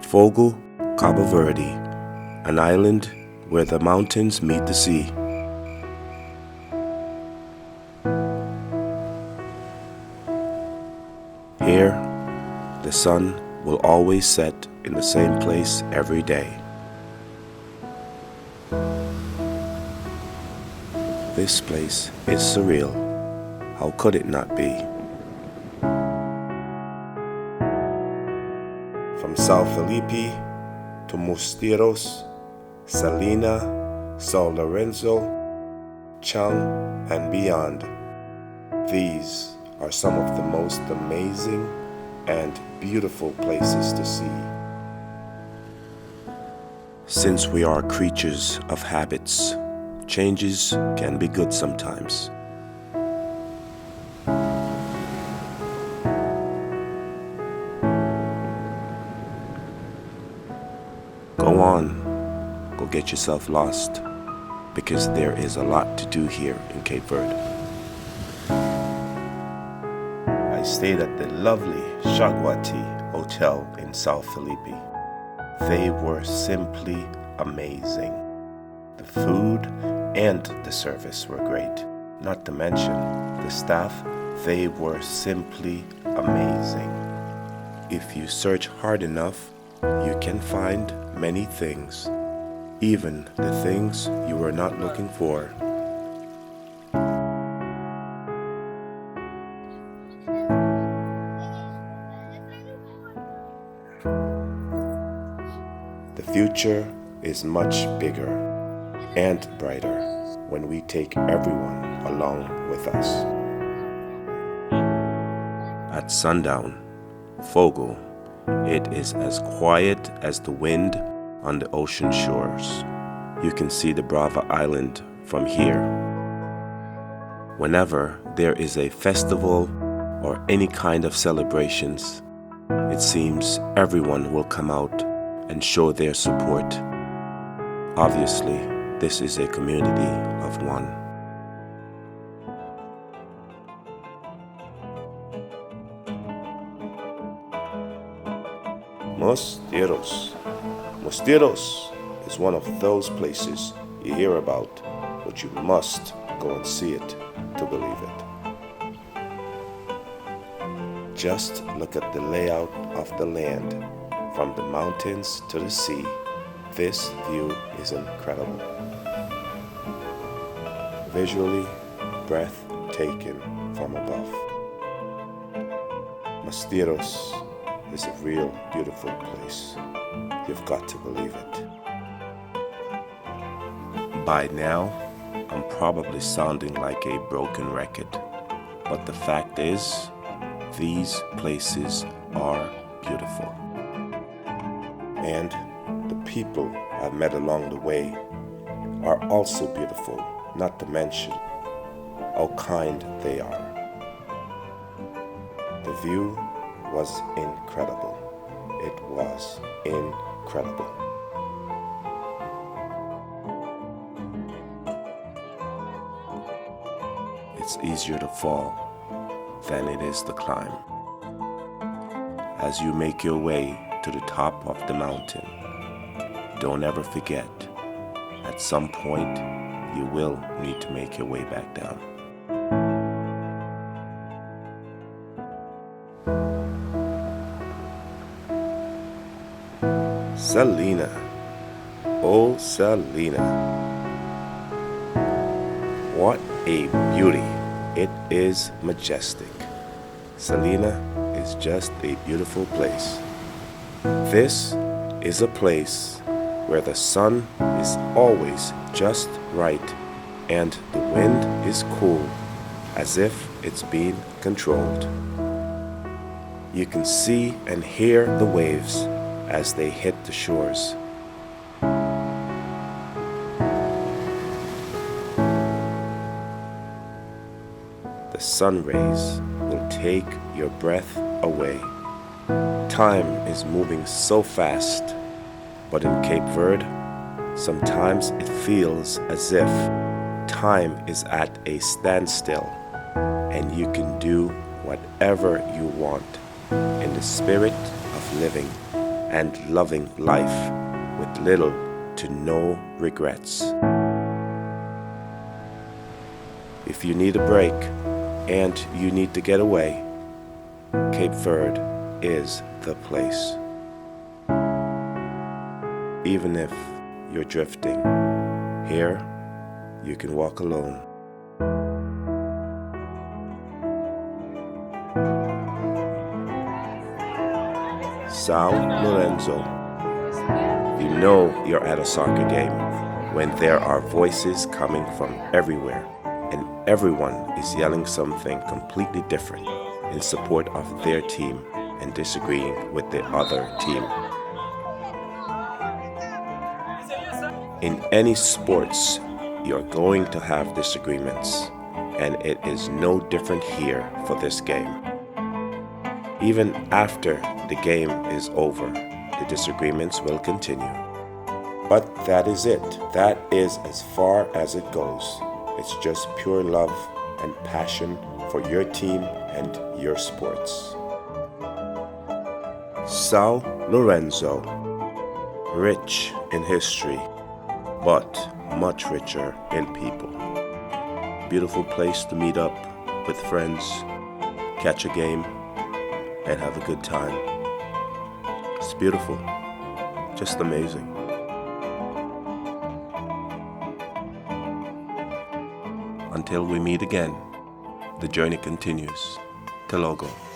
Fogo, Cabo Verde, an island where the mountains meet the sea. Here, the sun will always set in the same place every day. This place is surreal. How could it not be? From Sao Filipe to Mosterios, Salina, Sao Lourenco, Chang, and beyond. These are some of the most amazing and beautiful places to see. Since we are creatures of habits, changes can be good sometimes. Go on, go get yourself lost, because there is a lot to do here in Cape Verde. I stayed at the lovely Autel in Sao Filipe. They were simply amazing. The food and the service were great. Not to mention the staff, they were simply amazing. If you search hard enough, you can find many things, even the things you were not looking for. The future is much bigger and brighter when we take everyone along with us. At sundown, Fogo, it is as quiet as the wind on the ocean shores. You can see the Brava Island from here. Whenever there is a festival or any kind of celebrations, it seems everyone will come out and show their support. Obviously, this is a community of one. Mosterios. Mosterios is one of those places you hear about, but you must go and see it to believe it. Just look at the layout of the land, from the mountains to the sea. This view is incredible. Visually breathtaking from above. Mosterios is a real beautiful place. You've got to believe it. By now, I'm probably sounding like a broken record, but the fact is, these places are beautiful. And the people I've met along the way are also beautiful, not to mention how kind they are. The view was incredible. It was incredible. It's easier to fall than it is to climb. As you make your way to the top of the mountain, don't ever forget, at some point you will need to make your way back down. Salina. Oh, Salina. What a beauty. It is majestic. Salina is just a beautiful place. This is a place where the sun is always just right and the wind is cool, as if it's being controlled. You can see and hear the waves as they hit the shores. The sun rays will take your breath away. Time is moving so fast, but in Cape Verde, sometimes it feels as if time is at a standstill and you can do whatever you want in the spirit of living. and loving life with little to no regrets. If you need a break and you need to get away, Cape Verde is the place. Even if you're drifting, here you can walk alone. Sao Lourenco. You know you're at a soccer game when there are voices coming from everywhere and everyone is yelling something completely different in support of their team and disagreeing with the other team. In any sports, you're going to have disagreements, and it is no different here for this game. Even after the game is over, the disagreements will continue. But that is it. That is as far as it goes. It's just pure love and passion for your team and your sports. Sao Lourenco, rich in history, but much richer in people. Beautiful place to meet up with friends, catch a game, and have a good time. It's beautiful, just amazing. Until we meet again, the journey continues. Till Fogo.